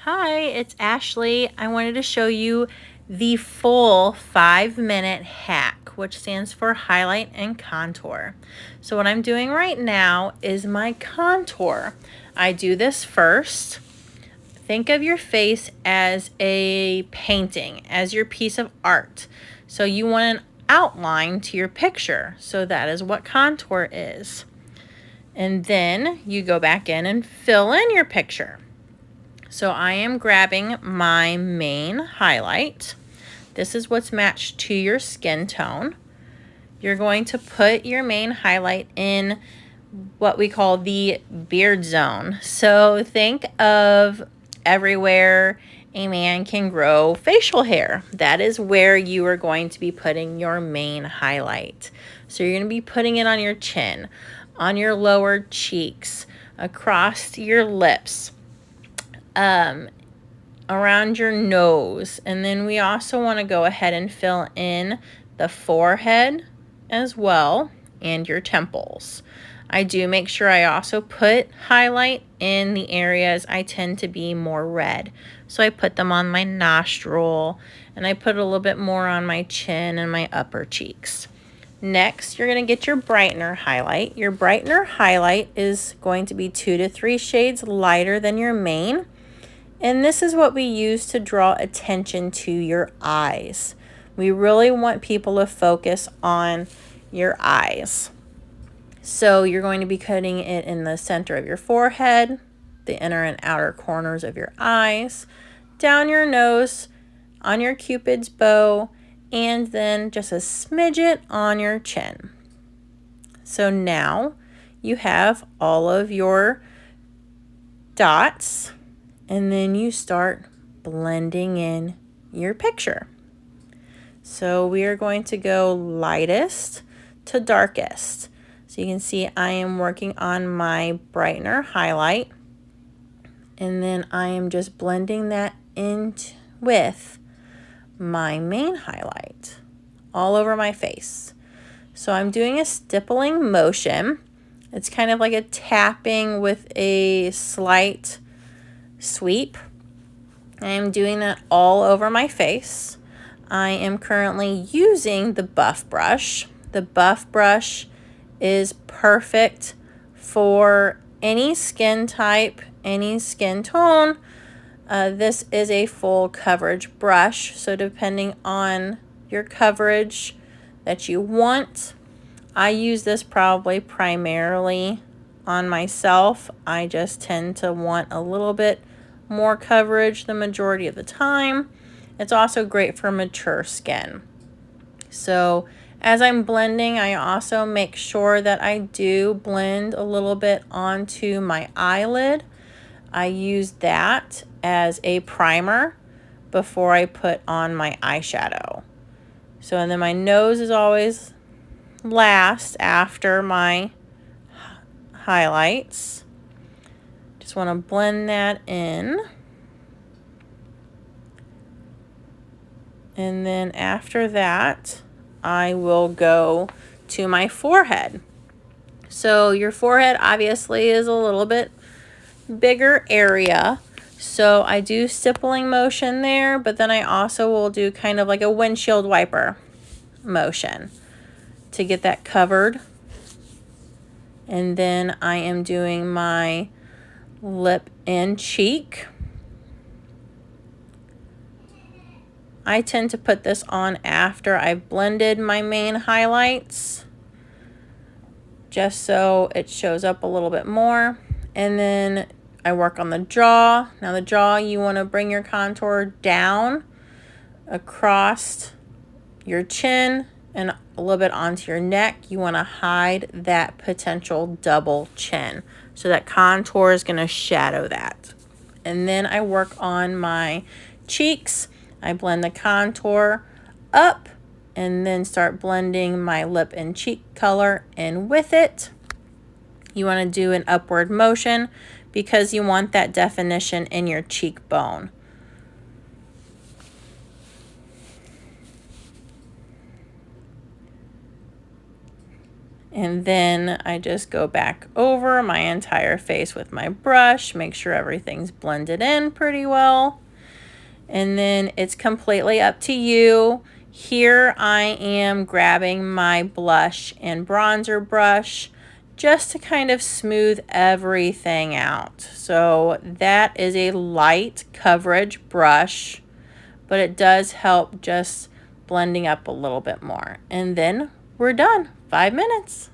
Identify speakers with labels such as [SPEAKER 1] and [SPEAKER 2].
[SPEAKER 1] Hi, it's Ashley. I wanted to show you the full 5-minute hack, which stands for highlight and contour. So what I'm doing right now is my contour. I do this first. Think of your face as a painting, as your piece of art. So you want an outline to your picture. So that is what contour is. And then you go back in and fill in your picture. So I am grabbing my main highlight. This is what's matched to your skin tone. You're going to put your main highlight in what we call the beard zone. So think of everywhere a man can grow facial hair. That is where you are going to be putting your main highlight. So you're going to be putting it on your chin, on your lower cheeks, across your lips, around your nose. And then we also want to go ahead and fill in the forehead as well and your temples. I do make sure I also put highlight in the areas I tend to be more red. So I put them on my nostril, and I put a little bit more on my chin and my upper cheeks. Next, you're going to get your brightener highlight. Your brightener highlight is going to be 2 to 3 shades lighter than your main. And this is what we use to draw attention to your eyes. We really want people to focus on your eyes. So you're going to be putting it in the center of your forehead, the inner and outer corners of your eyes, down your nose, on your Cupid's bow, and then just a smidget on your chin. So now you have all of your dots, and then you start blending in your picture. So we are going to go lightest to darkest. So you can see I am working on my brightener highlight, and then I am just blending that in with my main highlight all over my face. So I'm doing a stippling motion. It's kind of like a tapping with a slight sweep. I am doing that all over my face. I am currently using the buff brush. The buff brush is perfect for any skin type, any skin tone. This is a full coverage brush, so depending on your coverage that you want, I use this probably primarily on myself. I just tend to want a little bit more coverage the majority of the time. It's also great for mature skin. So as I'm blending, I also make sure that I do blend a little bit onto my eyelid. I use that as a primer before I put on my eyeshadow. So, and then my nose is always last after my highlights. Just want to blend that in. And then after that, I will go to my forehead. So your forehead obviously is a little bit bigger area. So I do stippling motion there, but then I also will do kind of like a windshield wiper motion to get that covered. And then I am doing my lip and cheek. I tend to put this on after I've blended my main highlights, just so it shows up a little bit more. And then I work on the jaw. Now the jaw, you want to bring your contour down across your chin and a little bit onto your neck. You want to hide that potential double chin. So that contour is going to shadow that. And then I work on my cheeks. I blend the contour up and then start blending my lip and cheek color in with it. You want to do an upward motion because you want that definition in your cheekbone. And then I just go back over my entire face with my brush, make sure everything's blended in pretty well. And then it's completely up to you. Here I am grabbing my blush and bronzer brush just to kind of smooth everything out. So that is a light coverage brush, but it does help just blending up a little bit more. And then we're done. 5 minutes.